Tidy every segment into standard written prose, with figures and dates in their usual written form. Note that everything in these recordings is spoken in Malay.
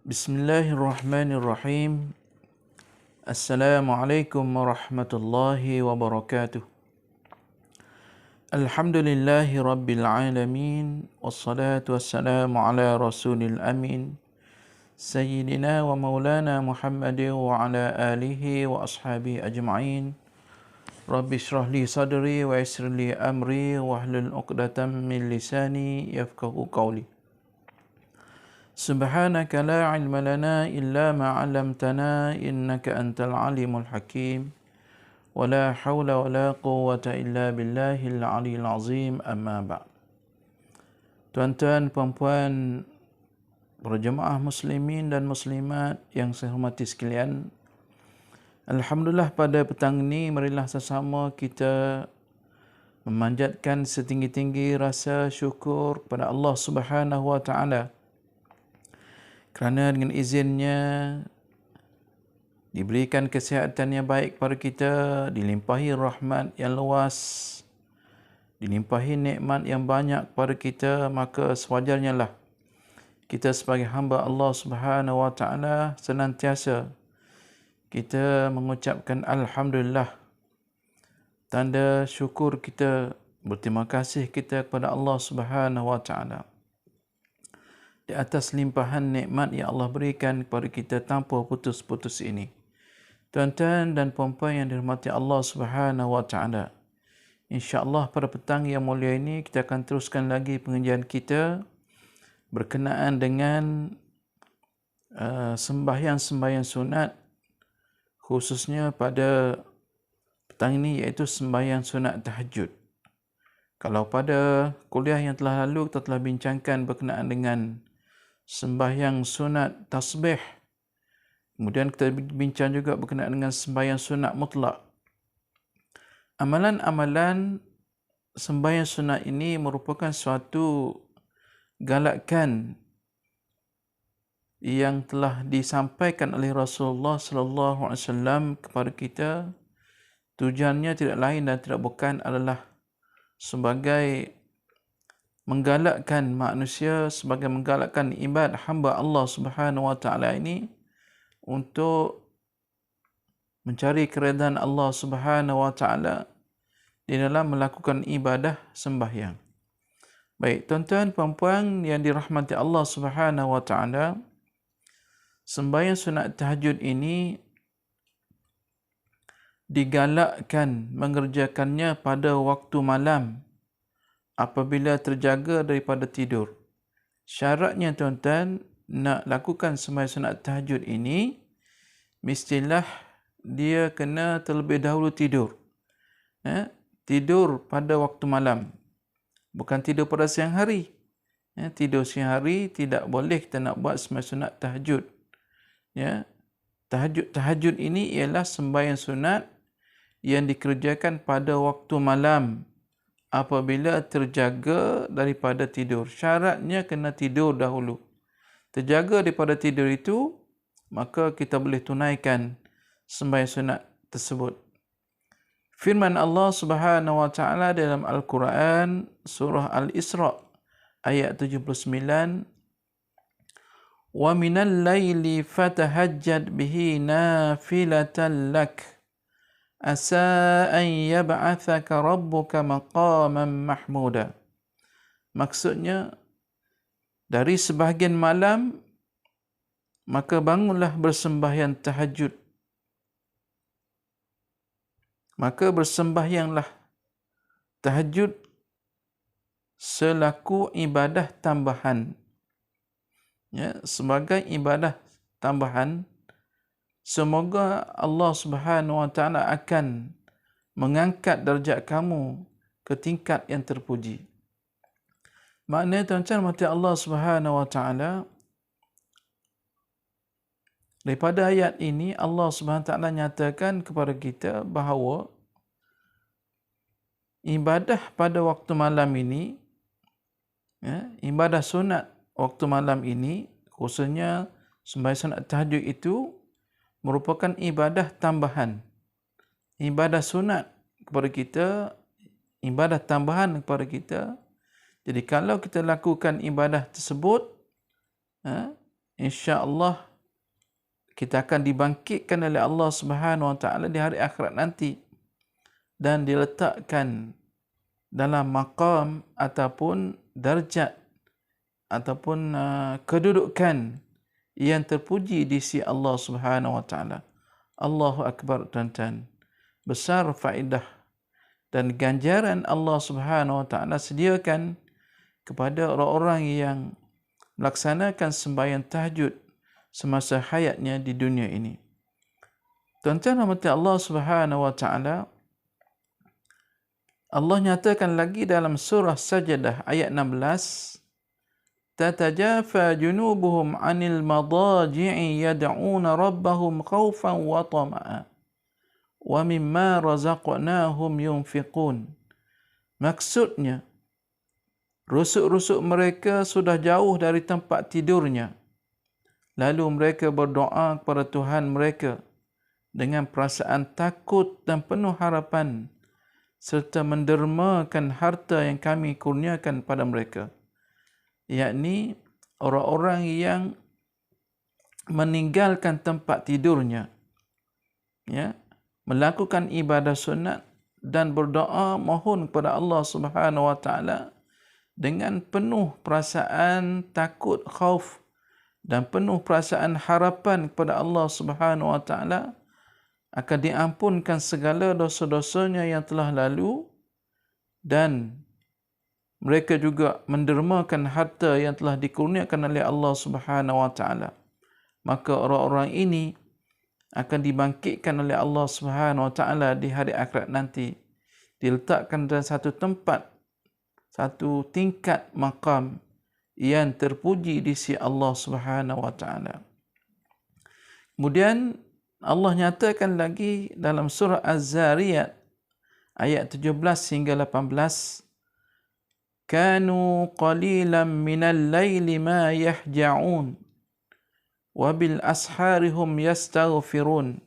Bismillahirrahmanirrahim. Assalamualaikum warahmatullahi wabarakatuh. Alhamdulillahi rabbil alamin. Wassalatu wassalamu ala rasulil amin. Sayyidina wa maulana Muhammadin wa ala alihi wa ashabihi ajma'in. Rabbi shrah li sadri wa yassir li amri wahlul 'uqdatam min lisani yafqahu qawli. Subhanaka la ilma lana illa ma 'allamtana innaka antal alimul hakim. Wa la hawla wa la quwwata illa billahil aliyil azim, amma ba'd. Tuan-tuan, puan-puan, para jemaah muslimin dan muslimat yang saya hormati sekalian, alhamdulillah pada petang ini marilah sesama kita memanjatkan setinggi-tinggi rasa syukur kepada Allah Subhanahu wa taala kerana dengan izinnya diberikan kesihatan yang baik kepada kita, dilimpahi rahmat yang luas, dilimpahi nikmat yang banyak kepada kita, maka sewajarnya lah kita sebagai hamba Allah Subhanahu wa taala senantiasa kita mengucapkan alhamdulillah, tanda syukur kita, berterima kasih kita kepada Allah Subhanahu wa taala di atas limpahan nikmat yang Allah berikan kepada kita tanpa putus-putus ini. Tuan-tuan dan puan-puan yang dirahmati Allah Subhanahu wa taala, insya-Allah pada petang yang mulia ini kita akan teruskan lagi pengajian kita berkenaan dengan sembahyang-sembahyang sunat, khususnya pada petang ini iaitu sembahyang sunat tahajud. Kalau pada kuliah yang telah lalu kita telah bincangkan berkenaan dengan sembahyang sunat tasbih. Kemudian kita bincang juga berkenaan dengan sembahyang sunat mutlak. Amalan-amalan sembahyang sunat ini merupakan suatu galakan yang telah disampaikan oleh Rasulullah sallallahu alaihi wasallam kepada kita. Tujuannya tidak lain dan tidak bukan adalah sebagai menggalakkan manusia, sebagai menggalakkan ibad hamba Allah Subhanahu wa taala ini untuk mencari keredaan Allah Subhanahu wa taala di dalam melakukan ibadah sembahyang. Baik, tuan-tuan puan-puan yang dirahmati Allah Subhanahu wa taala, sembahyang sunat tahajud ini digalakkan mengerjakannya pada waktu malam apabila terjaga daripada tidur. Syaratnya tuan-tuan, nak lakukan sembahyang sunat tahajud ini, mestilah dia kena terlebih dahulu tidur. Tidur pada waktu malam. Bukan tidur pada siang hari. Tidur siang hari tidak boleh kita nak buat sembahyang sunat tahajud. Tahajud ini ialah sembahyang sunat yang dikerjakan pada waktu malam apabila terjaga daripada tidur. Syaratnya kena tidur dahulu. Terjaga daripada tidur itu, maka kita boleh tunaikan sembahyang sunat tersebut. Firman Allah Subhanahu wa taala dalam Al-Quran surah Al-Isra ayat 79, "Wa minal laili fatahajjad bihi nafilatan lak asa an yab'athaka rabbuka maqaman mahmuda." Maksudnya, dari sebahagian malam maka bangunlah bersembahyang tahajud. Maka bersembahyanglah tahajud selaku ibadah tambahan. Sebagai ibadah tambahan, semoga Allah Subhanahu wa taala akan mengangkat darjat kamu ke tingkat yang terpuji. Maknanya tuan-tuan mati Allah Subhanahu wa taala, daripada ayat ini Allah Subhanahu wa taala nyatakan kepada kita bahawa ibadah pada waktu malam ini, ibadah sunat waktu malam ini, khususnya sembahyang sunat tahajud itu merupakan ibadah tambahan. Ibadah sunat kepada kita, ibadah tambahan kepada kita. Jadi kalau kita lakukan ibadah tersebut, insya-Allah kita akan dibangkitkan oleh Allah Subhanahu Wa Taala di hari akhirat nanti dan diletakkan dalam maqam ataupun darjat ataupun kedudukan yang terpuji di sisi Allah Subhanahu Wa Taala. Allahu Akbar, tuan-tuan. Besar faedah dan ganjaran Allah Subhanahu Wa Taala sediakan kepada orang-orang yang melaksanakan sembahyang tahajud semasa hayatnya di dunia ini. Tuan-tuan rahmati Allah Subhanahu Wa Taala, Allah nyatakan lagi dalam surah Sajdah ayat 16, tatajafa junubuhum 'anil madaji'i yad'una rabbahum khaufan wa tama'a wa mimma razaqnahum yunfiqun. Maksudnya, rusuk-rusuk mereka sudah jauh dari tempat tidurnya. Lalu mereka berdoa kepada Tuhan mereka dengan perasaan takut dan penuh harapan serta mendermakan harta yang kami kurniakan pada mereka. Yakni orang-orang yang meninggalkan tempat tidurnya, ya, melakukan ibadah sunat dan berdoa mohon kepada Allah Subhanahu Wa Taala dengan penuh perasaan takut, khauf dan penuh perasaan harapan kepada Allah Subhanahu Wa Taala akan diampunkan segala dosa-dosanya yang telah lalu dan mereka juga mendermakan harta yang telah dikurniakan oleh Allah Subhanahu Wa Taala. Maka orang-orang ini akan dibangkitkan oleh Allah Subhanahu Wa Taala di hari akhirat nanti, diletakkan dalam satu tempat, satu tingkat maqam yang terpuji di sisi Allah Subhanahu Wa Taala. Kemudian Allah nyatakan lagi dalam surah Az-Zariyat ayat 17 hingga 18, kanu qalilan minal laili ma yahja'un wa bil asharihum yastaghfirun.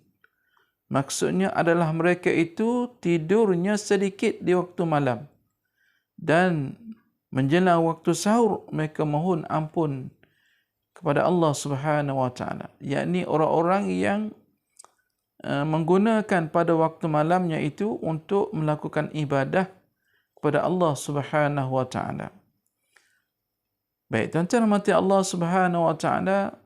Maksudnya adalah mereka itu tidurnya sedikit di waktu malam dan menjelang waktu sahur mereka mohon ampun kepada Allah Subhanahu Wa Taala. Yakni orang-orang yang menggunakan pada waktu malamnya itu untuk melakukan ibadah kepada Allah Subhanahu Wa Taala. Baik, tuan-tuan rahmati Allah Subhanahu Wa Taala,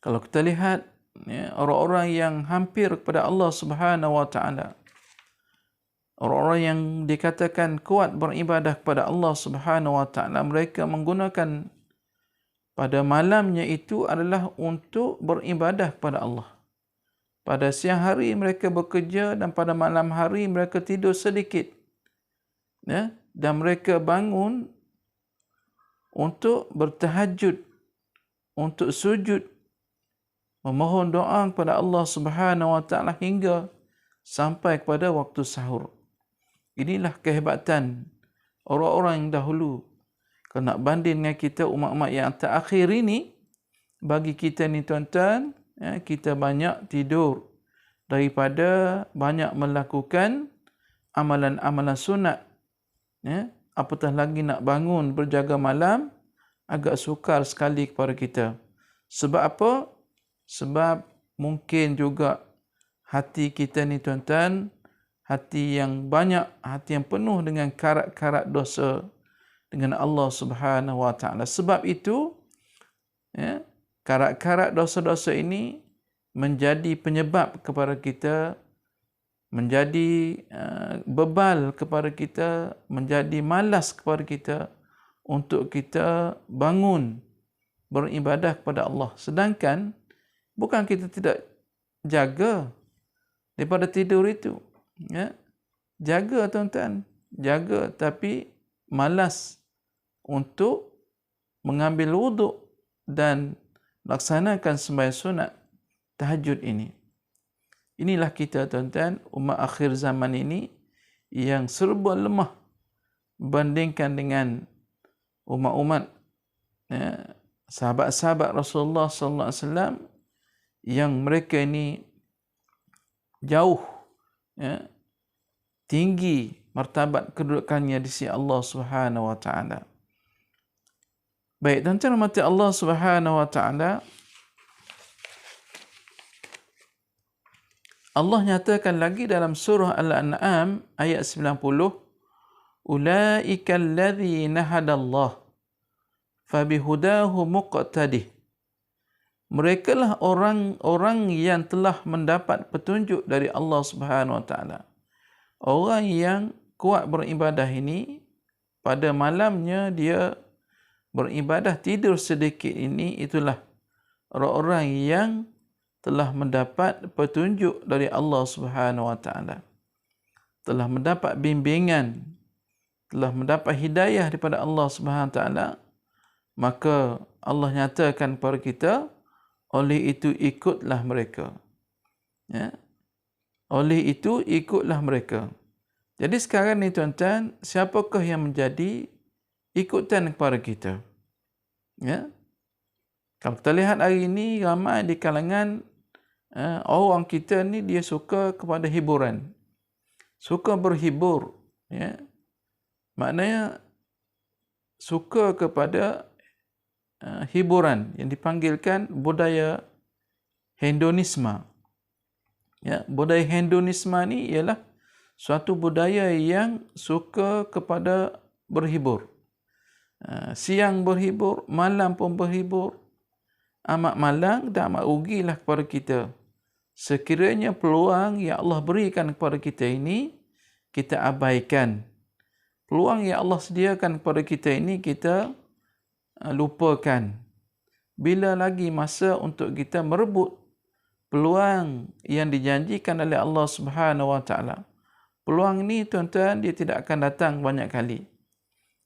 kalau kita lihat ya, orang-orang yang hampir kepada Allah Subhanahu Wa Taala, orang-orang yang dikatakan kuat beribadah kepada Allah Subhanahu Wa Taala, mereka menggunakan pada malamnya itu adalah untuk beribadah kepada Allah. Pada siang hari mereka bekerja dan pada malam hari mereka tidur sedikit. Ya, dan mereka bangun untuk bertahajud, untuk sujud, memohon doa kepada Allah Subhanahu Wa Taala hingga sampai kepada waktu sahur. Inilah kehebatan orang-orang yang dahulu. Kalau nak banding dengan kita umat-umat yang terakhir ini, bagi kita ni tuan-tuan, ya, kita banyak tidur daripada banyak melakukan amalan-amalan sunat. Ya, apatah lagi nak bangun berjaga malam, agak sukar sekali kepada kita. Sebab apa? Sebab mungkin juga hati kita ni tuan-tuan, hati yang banyak, hati yang penuh dengan karat-karat dosa dengan Allah Subhanahu Wa Taala. Sebab itu, ya, karat-karat dosa-dosa ini menjadi penyebab kepada kita, menjadi bebal kepada kita, menjadi malas kepada kita untuk kita bangun beribadah kepada Allah. Sedangkan bukan kita tidak jaga daripada tidur itu, ya. Jaga tuan-tuan, jaga, tapi malas untuk mengambil wuduk dan melaksanakan sembahyang sunat tahajud ini. Inilah kita tuan-tuan, umat akhir zaman ini yang serba lemah bandingkan dengan umat-umat, ya, sahabat-sahabat Rasulullah sallallahu alaihi wasallam yang mereka ini jauh, ya, tinggi martabat kedudukannya di sisi Allah Subhanahu Wa Taala. Baik, tuan-tuan rahmati Allah Subhanahu wa taala, Allah nyatakan lagi dalam surah Al-An'am ayat 90, ulaika alladzina hadallah fabihudahu muqtadih. Mereka lah orang-orang yang telah mendapat petunjuk dari Allah Subhanahu wa taala. Orang yang kuat beribadah ini, pada malamnya dia beribadah tidur sedikit ini, itulah orang-orang yang telah mendapat petunjuk dari Allah Subhanahu wa taala. Telah mendapat bimbingan, telah mendapat hidayah daripada Allah Subhanahu wa taala, maka Allah nyatakan kepada kita, oleh itu ikutlah mereka. Ya. Oleh itu ikutlah mereka. Jadi sekarang ni tuan-tuan, siapakah yang menjadi ikutan kepada kita? Ya. Kalau kita lihat hari ini, ramai di kalangan orang kita ni dia suka kepada hiburan. Suka berhibur. Ya. Maknanya suka kepada hiburan yang dipanggilkan budaya hedonisme. Ya, budaya hedonisme ni ialah suatu budaya yang suka kepada berhibur. Siang berhibur, malam pun berhibur. Amat malang dan amat rugilah kepada kita. Sekiranya peluang yang Allah berikan kepada kita ini, kita abaikan. Peluang yang Allah sediakan kepada kita ini, kita lupakan. Bila lagi masa untuk kita merebut peluang yang dijanjikan oleh Allah Subhanahu wa taala. Peluang ini tuan-tuan, dia tidak akan datang banyak kali.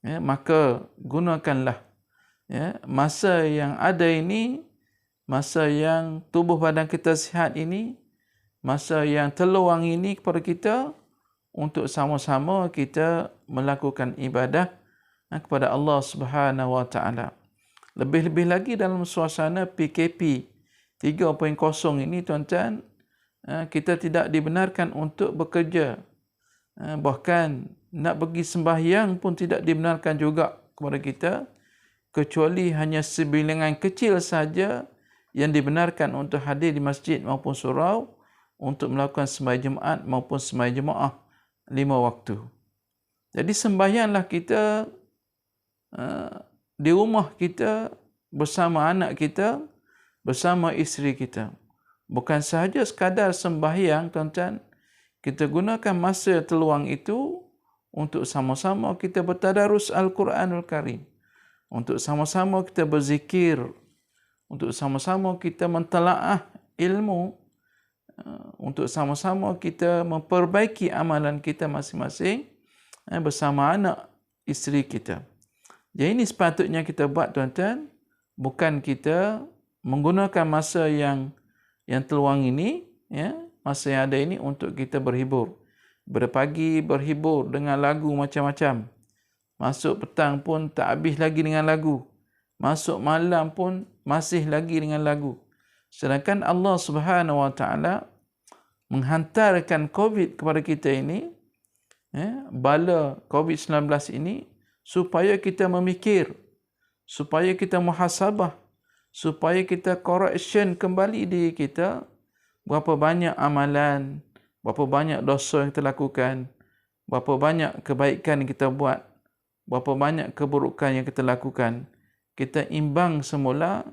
Ya, maka gunakanlah masa yang ada ini, masa yang tubuh badan kita sihat ini, masa yang terluang ini kepada kita untuk sama-sama kita melakukan ibadah kepada Allah Subhanahu wa taala. Lebih-lebih lagi dalam suasana PKP 3.0 ini tuan-tuan, kita tidak dibenarkan untuk bekerja. Bahkan nak pergi sembahyang pun tidak dibenarkan juga kepada kita, kecuali hanya sebilangan kecil saja yang dibenarkan untuk hadir di masjid maupun surau untuk melakukan sembahyang Jumaat maupun sembahyang Jumaat 5 waktu. Jadi sembahyanglah kita di rumah kita, bersama anak kita, bersama isteri kita. Bukan sahaja sekadar sembahyang tuan-tuan, kita gunakan masa terluang itu untuk sama-sama kita bertadarus Al-Quranul Karim, untuk sama-sama kita berzikir, untuk sama-sama kita mentalaah ilmu, untuk sama-sama kita memperbaiki amalan kita masing-masing bersama anak isteri kita. Jadi ini sepatutnya kita buat tuan-tuan, bukan kita menggunakan masa yang terluang ini, masa yang ada ini untuk kita berhibur. Berpagi berhibur dengan lagu macam-macam. Masuk petang pun tak habis lagi dengan lagu. Masuk malam pun masih lagi dengan lagu. Sedangkan Allah Subhanahu wa taala menghantarkan COVID kepada kita ini, bala COVID-19 ini, supaya kita memikir, supaya kita muhasabah, supaya kita correction kembali diri kita, berapa banyak amalan, berapa banyak dosa yang kita lakukan, berapa banyak kebaikan yang kita buat, berapa banyak keburukan yang kita lakukan. Kita imbang semula,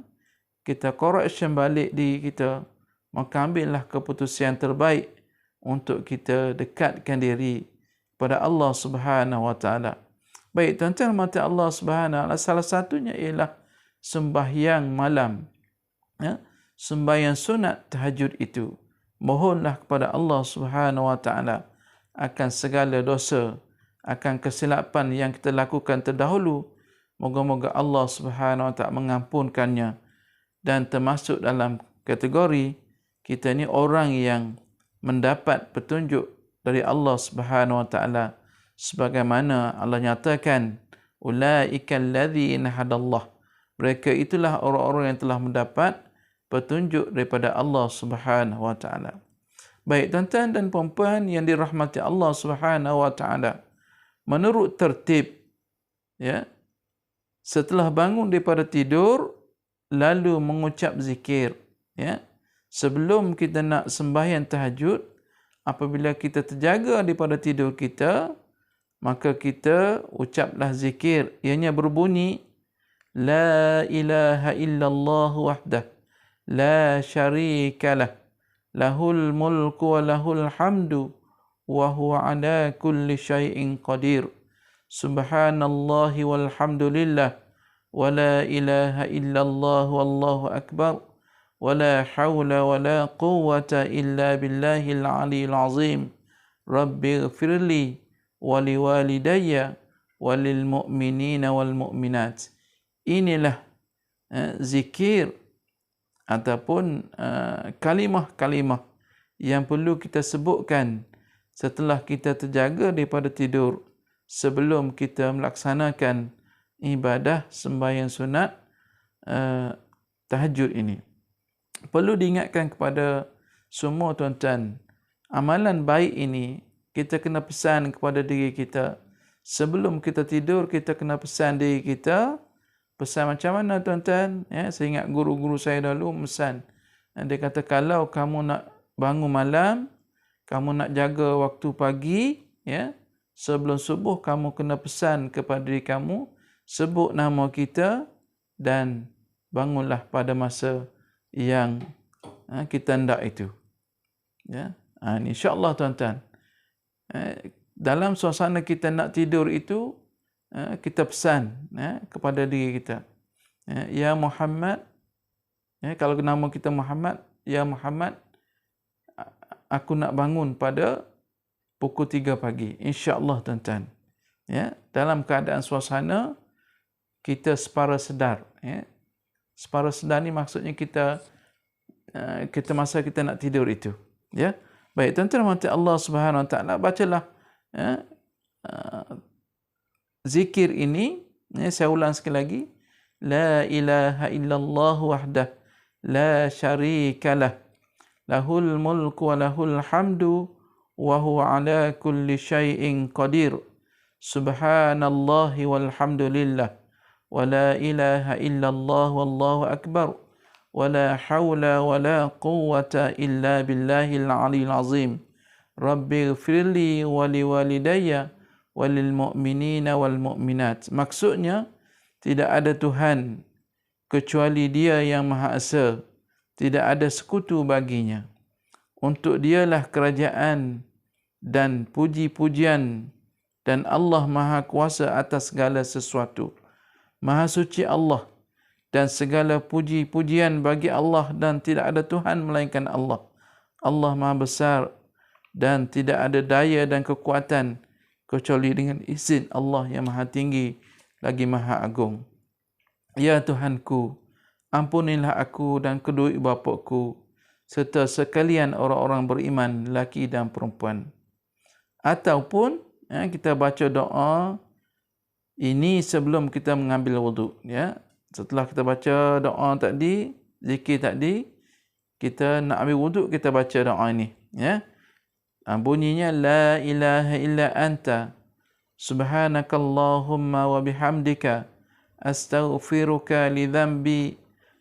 kita correction balik diri kita, maka ambillah keputusan yang terbaik untuk kita dekatkan diri kepada Allah Subhanahu wa taala. Baik, tuan-tuan mata Allah Subhanahu wa taala, salah satunya ialah sembahyang malam. Sembahyang sunat tahajud itu. Mohonlah kepada Allah Subhanahu wa taala akan segala dosa, akan kesilapan yang kita lakukan terdahulu. Moga-moga Allah Subhanahu wa taala mengampunkannya, dan termasuk dalam kategori kita ni orang yang mendapat petunjuk dari Allah Subhanahu wa taala, sebagaimana Allah nyatakan, ulaika alladzina hadallah. Mereka itulah orang-orang yang telah mendapat petunjuk daripada Allah Subhanahu wa taala. Baik tuan-tuan dan puan-puan yang dirahmati Allah Subhanahu wa taala, menurut tertib setelah bangun daripada tidur, lalu mengucap zikir. Ya. Sebelum kita nak sembahyang tahajud, apabila kita terjaga daripada tidur kita, maka kita ucaplah zikir. Ianya berbunyi, La ilaha illallah wahdah, la syarikalah, lahul mulku wa lahul hamdu, wa huwa ala kulli syai'in qadir. Subhanallahi walhamdulillah, wa la ilaha illallah wallahu akbar, wa la hawla wa la quwwata illa billahil aliyyil azim. Rabbi ghfirli wa liwalidayya wa lil mu'minina wal mu'minat. Inilah zikir ataupun kalimah-kalimah yang perlu kita sebutkan setelah kita terjaga daripada tidur, sebelum kita melaksanakan ibadah sembahyang sunat tahajud ini. Perlu diingatkan kepada semua tuan-tuan, amalan baik ini kita kena pesan kepada diri kita. Sebelum kita tidur, kita kena pesan diri kita. Pesan macam mana tuan-tuan? Ya, saya ingat guru-guru saya dahulu pesan. Dia kata, kalau kamu nak bangun malam, kamu nak jaga waktu pagi, ya, sebelum subuh kamu kena pesan kepada diri kamu, sebut nama kita dan bangunlah pada masa yang kita hendak itu. Ya. Ini insya-Allah tuan-tuan. Dalam suasana kita nak tidur itu, kita pesan kepada diri kita. Ya Muhammad, kalau nama kita Muhammad, Ya Muhammad, aku nak bangun pada pukul 3 pagi. InsyaAllah tuan-tuan. Ya, dalam keadaan suasana, kita separa sedar. Ya. Separa sedar ni maksudnya kita masa kita nak tidur itu. Ya. Baik, tuan-tuan rahmati Allah Subhanahu Wa Taala, bacalah zikir ini, saya ulang sekali lagi. La ilaha illallah wahdah, la syarikalah, lahul mulku wa lahul hamdu, wa huwa ala kulli syai'in qadir. Subhanallahi walhamdulillah, wa la ilaha illallah wallahu akbar, wa la hawla wa la quwwata illa billahil aliyyil azim. Rabbi ghfirli wa liwalidayya walil mu'minina wal mu'minat. Maksudnya, tidak ada Tuhan kecuali Dia yang Maha Esa. Tidak ada sekutu baginya. Untuk Dialah kerajaan dan puji-pujian, dan Allah Maha Kuasa atas segala sesuatu. Maha suci Allah, dan segala puji-pujian bagi Allah, dan tidak ada Tuhan melainkan Allah. Allah Maha Besar, dan tidak ada daya dan kekuatan kecuali dengan izin Allah yang Maha Tinggi lagi Maha Agung. Ya Tuhanku, ampunilah aku dan kedua ibu bapaku, serta sekalian orang-orang beriman, lelaki dan perempuan. Ataupun kita baca doa ini sebelum kita mengambil wuduk. Ya. Setelah kita baca doa tadi, zikir tadi, kita nak ambil wuduk, kita baca doa ini. Ya. Bunyinya, La ilaha illa anta, subhanakallahumma wa bihamdika, astaghfiruka li dhanbi,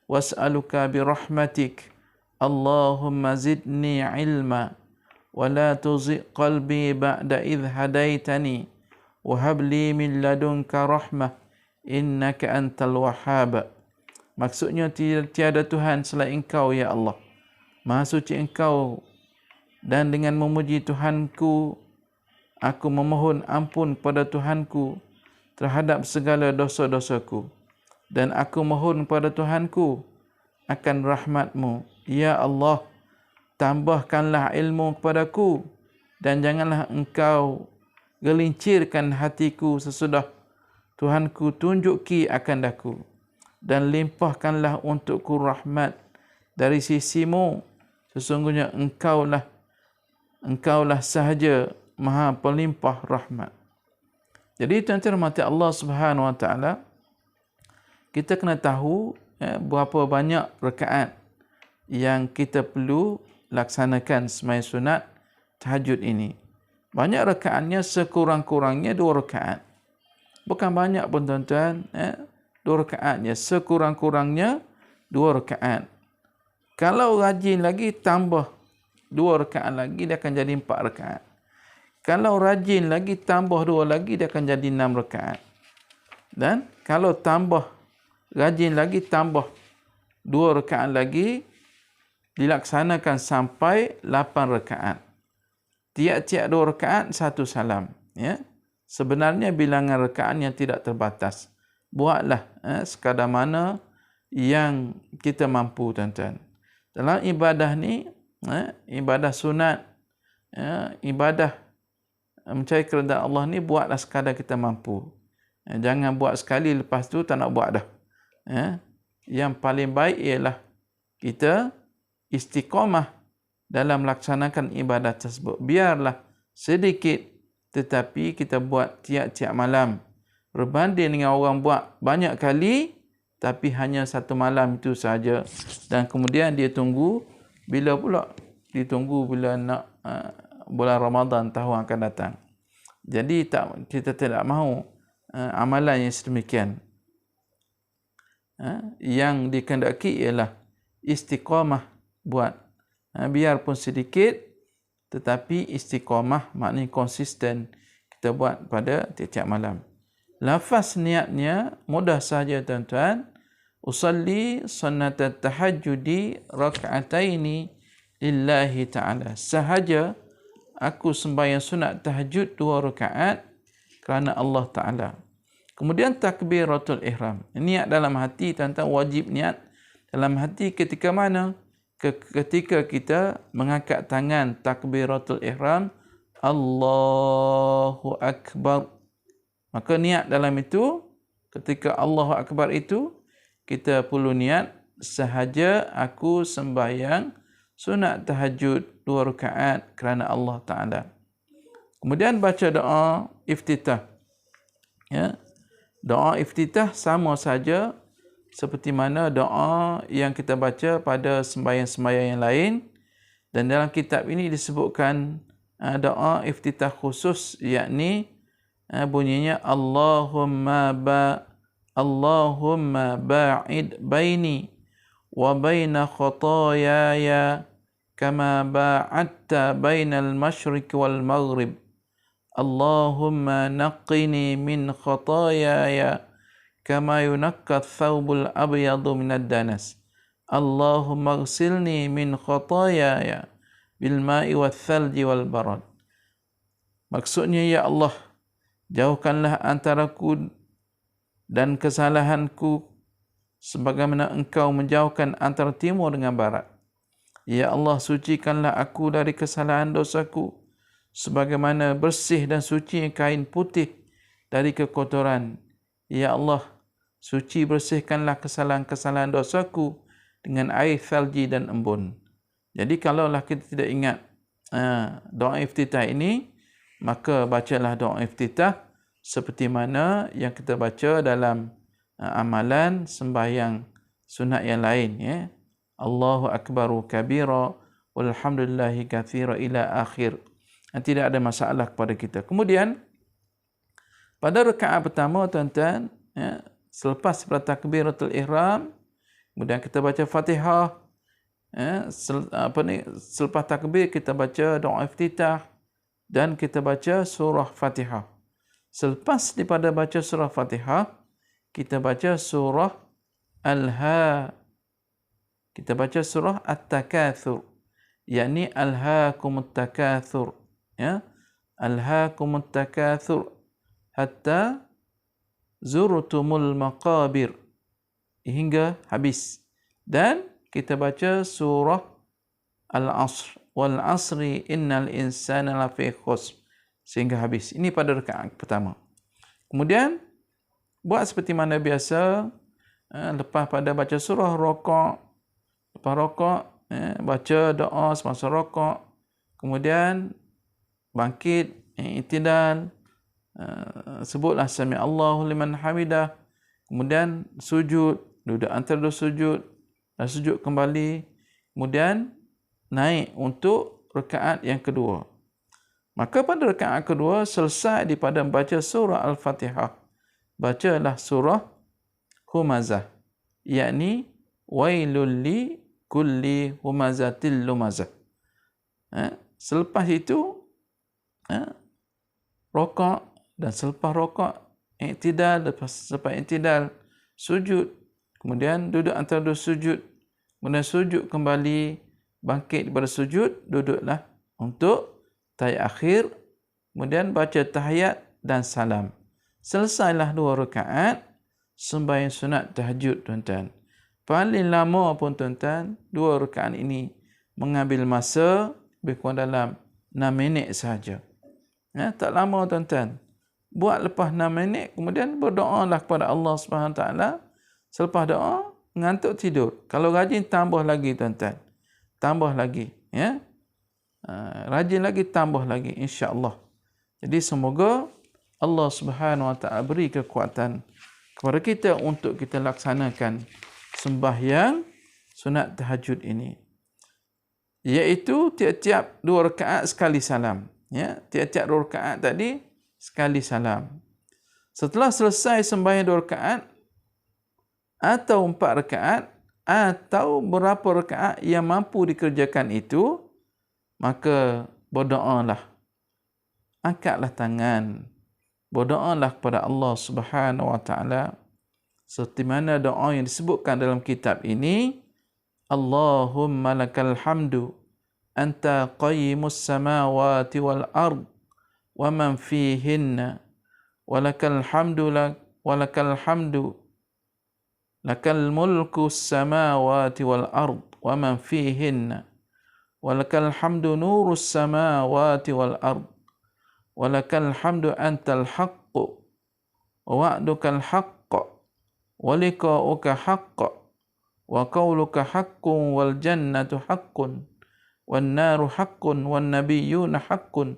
was'aluka birahmatik, Allahumma zidni ilma, wa la tuzigh qalbi ba'da idh hadaitani, wa hab li min ladunka rahmah, innaka antal wahhab. Maksudnya, tiada Tuhan selain Engkau, ya Allah. Maha suci Engkau, dan dengan memuji Tuhanku, aku memohon ampun pada Tuhanku terhadap segala dosa-dosaku. Dan aku mohon pada Tuhanku akan rahmat-Mu. Ya Allah, tambahkanlah ilmu kepadaku, dan janganlah Engkau gelincirkan hatiku sesudah Tuhanku tunjuki akan daku. Dan limpahkanlah untukku rahmat dari sisi-Mu. Sesungguhnya Engkaulah sahaja Maha Pelimpah rahmat. Jadi tuan-tuan rahmati Allah Subhanahu Wa Taala, kita kena tahu berapa banyak rakaat yang kita perlu laksanakan sembahyang sunat tahajud ini. Banyak rakaatnya, sekurang-kurangnya 2 rakaat. Bukan banyak pun tuan-tuan, 2 2 rakaatnya. Sekurang-kurangnya 2 rakaat. Kalau rajin lagi tambah 2 rakaat lagi, dia akan jadi 4 rakaat. Kalau rajin lagi tambah 2 lagi, dia akan jadi 6 rakaat. Dan kalau rajin lagi tambah 2 rakaat lagi, dilaksanakan sampai 8 rakaat. Tiap-tiap 2 rakaat 1 salam. Ya. Sebenarnya bilangan rakaatnya tidak terbatas. Buatlah sekadar mana yang kita mampu, tuan-tuan. Dalam ibadah ni, ibadah sunat, ibadah mencari keridaan Allah ni, buatlah sekadar kita mampu. Jangan buat sekali lepas tu tak nak buat dah. Yang paling baik ialah kita istiqamah dalam melaksanakan ibadah tersebut. Biarlah sedikit, tetapi kita buat tiap-tiap malam. Berbanding dengan orang buat banyak kali, tapi hanya 1 malam itu saja. Dan kemudian dia tunggu, bila pula? Ditunggu bila nak bulan Ramadan tahun akan datang. Jadi kita tidak mahu amalan yang sedemikian. Yang dikehendaki ialah istiqamah buat. Biarpun sedikit, tetapi istiqamah maknanya konsisten kita buat pada tiap-tiap malam. Lafaz niatnya mudah saja, tuan-tuan. Usalli sunnatat tahajjudi raka'ataini lillahi ta'ala. Sahaja aku sembahyang sunat tahajud 2 rakaat kerana Allah Ta'ala. Kemudian takbiratul ihram. Niat dalam hati, tuan-tuan, wajib niat dalam hati ketika mana? Ketika kita mengangkat tangan takbiratul ihram, Allahu Akbar. Maka niat dalam itu, ketika Allahu Akbar itu, kita perlu niat sahaja aku sembahyang sunat tahajud 2 rakaat kerana Allah Ta'ala. Kemudian baca doa iftitah. Ya. Doa iftitah sama saja seperti mana doa yang kita baca pada sembahyang-sembahyang yang lain. Dan dalam kitab ini disebutkan doa iftitah khusus, yakni bunyinya Allahumma ba'id baini wa baina khotoyaya kama ba'adta bainal masyriq wal maghrib. Allahumma naqqini min khotoyaya kama yunaqqa thawbul abyadu minad danas. Allahumma ghsilni min khotoyaya bil ma'i wal thalji wal barad. Maksudnya, ya Allah, jauhkanlah antaraku dan kesalahanku sebagaimana Engkau menjauhkan antara timur dengan barat. Ya Allah, sucikanlah aku dari kesalahan dosaku sebagaimana bersih dan suci kain putih dari kekotoran. Ya Allah, suci bersihkanlah kesalahan-kesalahan dosaku dengan air salji dan embun. Jadi kalaulah kita tidak ingat doa iftitah ini, maka bacalah doa iftitah seperti mana yang kita baca dalam amalan sembahyang sunat yang lain, ya. Allahu akbaru kabira walhamdulillahi katsira ila akhir. Tidak ada masalah kepada kita. Kemudian pada rakaat pertama, tuan-tuan, ya, selepas takbiratul ihram, kemudian kita baca Fatihah, ya, selepas takbir kita baca doa iftitah dan kita baca surah Fatihah. Selepas daripada baca surah Fatihah, kita baca surah kita baca surah At-Takatsur, yakni Alhaakumut Takatsur, ya. Alhaakumut Takatsur hatta zurtumul maqabir, hingga habis. Dan kita baca surah Al-Asr, wal asri innal insana lafi khusr, sehingga habis. Ini pada rakaat pertama. Kemudian buat seperti mana biasa, lepas pada baca surah rakaat, lepas rakaat baca doa semasa rakaat, kemudian bangkit, i'tidal, sebutlah sami Allahu liman hamidah, kemudian sujud, duduk antara dua sujud dan sujud kembali, kemudian naik untuk rakaat yang kedua. Maka pada rakaat kedua, selesai daripada membaca surah Al-Fatihah, bacalah surah humazah, yakni wailul li kulli humazatil lumazah. Selepas itu rokok, dan selepas rokok i'tidal, selepas i'tidal sujud, kemudian duduk antara dua sujud, kemudian sujud kembali, bangkit daripada sujud, duduklah untuk tahiyat akhir, kemudian baca tahiyat dan salam. Selesailah 2 rakaat sembahyang sunat tahajud, tuan-tuan. Paling lama pun, tuan-tuan, 2 rakaat ini mengambil masa lebih kurang dalam 6 minit sahaja. Tak lama, tuan-tuan. Buat lepas 6 minit, kemudian berdoalah kepada Allah SWT. Selepas doa, ngantuk tidur. Kalau rajin, tambah lagi, tuan-tuan. Tambah lagi. Rajin lagi, tambah lagi, insya-Allah. Jadi semoga Allah SWT beri kekuatan kepada kita untuk kita laksanakan sembahyang sunat tahajud ini. Iaitu tiap-tiap 2 rakaat sekali salam. Tiap-tiap 2 rakaat tadi sekali salam. Setelah selesai sembahyang 2 rakaat atau 4 rakaat atau berapa rakaat yang mampu dikerjakan itu, maka berdoalah. Angkatlah tangan. Berdoalah kepada Allah Subhanahu wa taala seperti mana doa yang disebutkan dalam kitab ini, Allahumma lakal hamdu anta qayyimus samawati wal ard wa man fihinna walakal hamdu lakal mulku samawati wal ard wa man fihinna walakal hamdu nurus samawati wal ard walakal hamdu antal haqqu wa wa'dukal haqqu wa liqa'uka haqqu wa qawluka haqqun wal jannatu haqqun wan naru haqqun wan nabiyyuna haqqun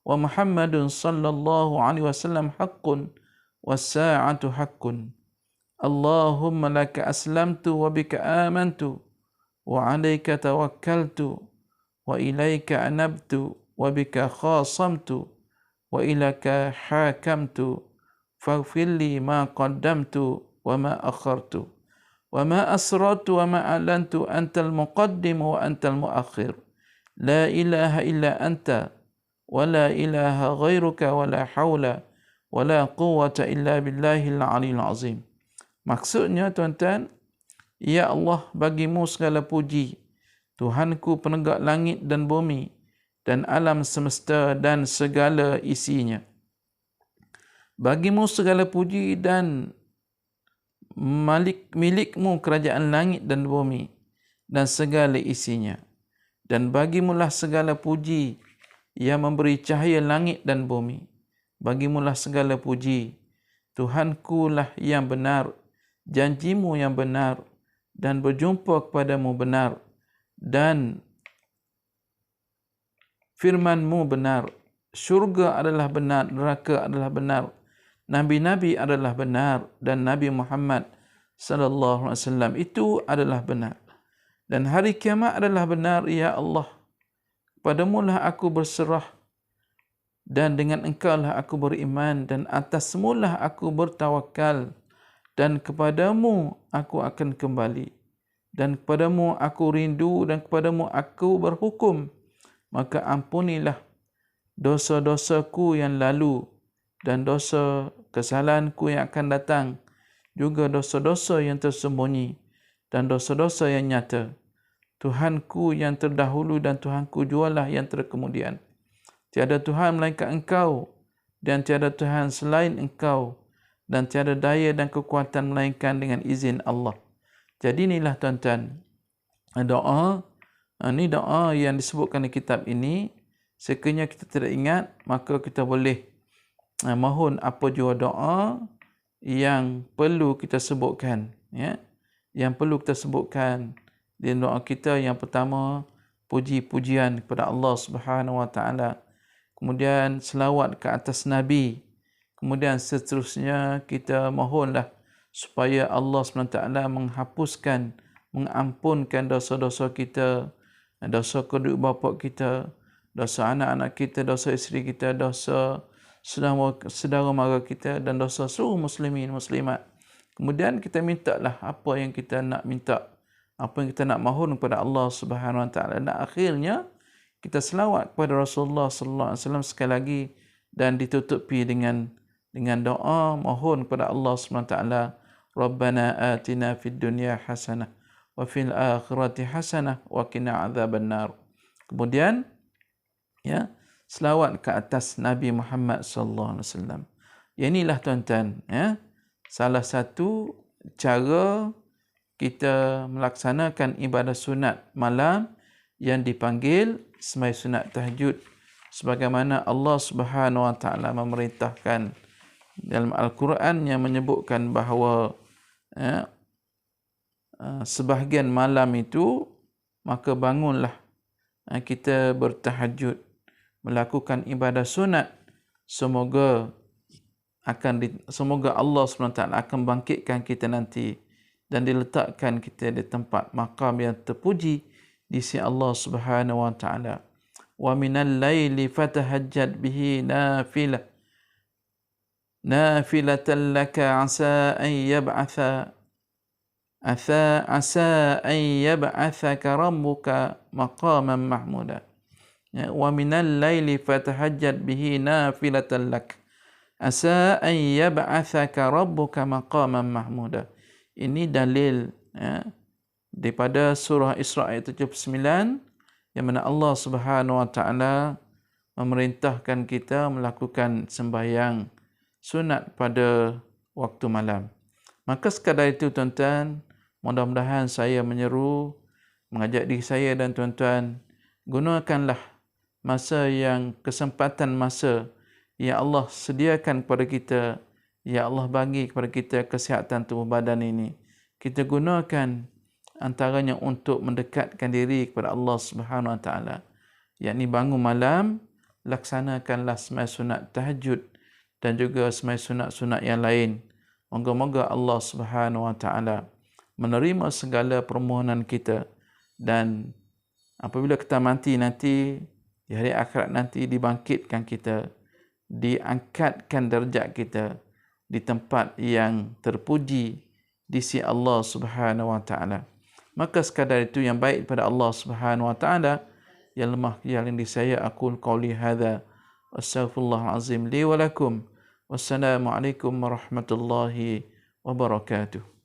wa Muhammadun sallallahu alaihi wasallam haqqun was sa'atu haqqun. Allahumma laka aslamtu wa bika amantu wa 'alaika tawakkaltu wa ilaika anabtu wa bika khasamtu wa ilaka hakamtu faghfir li ma qaddamtu wa ma akhartu wa ma asrartu wa ma a'lantu antal muqaddim wa antal muakhir la ilaha illa anta wa la ilaha ghairuka wa la hawla wa la quwwata illa billahil aliyil azim. Maksudnya, tuan-tuan, ya Allah, bagimu segala puji, Tuhanku penegak langit dan bumi dan alam semesta dan segala isinya. Bagimu segala puji dan milikmu kerajaan langit dan bumi dan segala isinya. Dan bagimulah segala puji yang memberi cahaya langit dan bumi. Bagimulah segala puji, Tuhanku lah yang benar, janjimu yang benar, dan berjumpa kepadamu benar, dan firmanmu benar. Syurga adalah benar, neraka adalah benar, nabi-nabi adalah benar, dan Nabi Muhammad sallallahu alaihi wasallam itu adalah benar. Dan hari kiamat adalah benar, ya Allah. Padamulah aku berserah, dan dengan Engkau-lah aku beriman, dan atasmu-lah aku bertawakal, dan kepadamu aku akan kembali, dan kepadamu aku rindu, dan kepadamu aku berhukum. Maka ampunilah dosa-dosaku yang lalu, dan dosa kesalahanku yang akan datang, juga dosa-dosa yang tersembunyi, dan dosa-dosa yang nyata. Tuhanku yang terdahulu dan Tuhanku jualah yang terkemudian. Tiada Tuhan melainkan Engkau, dan tiada Tuhan selain Engkau, dan tiada daya dan kekuatan melainkan dengan izin Allah. Jadi inilah, tuan-tuan, doa. Ini doa yang disebutkan di kitab ini. Sekiranya kita tidak ingat, maka kita boleh mohon apa jua doa yang perlu kita sebutkan. Yang perlu kita sebutkan di doa kita. Yang pertama, puji-pujian kepada Allah Subhanahu wa taala. Kemudian selawat ke atas Nabi. Kemudian seterusnya kita mohonlah supaya Allah SWT menghapuskan, mengampunkan dosa-dosa kita, dosa kedua bapa kita, dosa anak-anak kita, dosa isteri kita, dosa saudara mara kita, dan dosa seluruh muslimin muslimat Kemudian kita mintalah apa yang kita nak minta, apa yang kita nak mohon kepada Allah Subhanahu Wa Taala. Dan akhirnya kita selawat kepada Rasulullah sallallahu alaihi wasallam sekali lagi dan ditutupi dengan doa mohon kepada Allah Subhanahu Wa Taala, Rabbana atina fid dunya hasanah wa fil akhirati hasanah wa qina adzabannar. Kemudian ya, selawat ke atas Nabi Muhammad sallallahu alaihi wasallam. Inilah tuan-tuan, ya, salah satu cara kita melaksanakan ibadah sunat malam yang dipanggil semai sunat tahajud, sebagaimana Allah Subhanahu Wa Taala memerintahkan dalam Al-Quran yang menyebutkan bahawa sebahagian malam itu maka bangunlah kita bertahajud, melakukan ibadah sunat, semoga Allah SWT akan bangkitkan kita nanti dan diletakkan kita di tempat maqam yang terpuji di sisi Allah Subhanahu wa taala. Wa minal laili fatahajjad bihi nafilatan laka asa an yab'athaka rabbuka maqaman mahmuda. Wa minal laili fatahajjad bihi nafilatan laka asa an yab'athaka rabbuka maqaman mahmuda. Ini dalil daripada surah Isra ayat 79 yang mana Allah Subhanahu wa taala memerintahkan kita melakukan sembahyang sunat pada waktu malam. Maka sekadar itu tuan-tuan, mudah-mudahan saya menyeru, mengajak diri saya dan tuan-tuan, gunakanlah kesempatan masa yang Allah sediakan kepada kita, ya Allah bagi kepada kita kesihatan tubuh badan ini. Kita gunakan antaranya untuk mendekatkan diri kepada Allah Subhanahu Wa Taala. Yakni bangun malam, laksanakanlah sembahyang sunat tahajud dan juga sembahyang sunat-sunat yang lain. Moga-moga Allah Subhanahu Wa Taala menerima segala permohonan kita, dan apabila kita mati nanti di hari akhirat nanti dibangkitkan kita, diangkatkan darjat kita di tempat yang terpuji di sisi Allah Subhanahu Wa Taala. Maka sekadar itu yang baik pada Allah Subhanahu Wa Taala, yang lemah yang di saya aqul qauli hadza astaghfirullahal azim li wa lakum. Wassalamualaikum warahmatullahi wabarakatuh.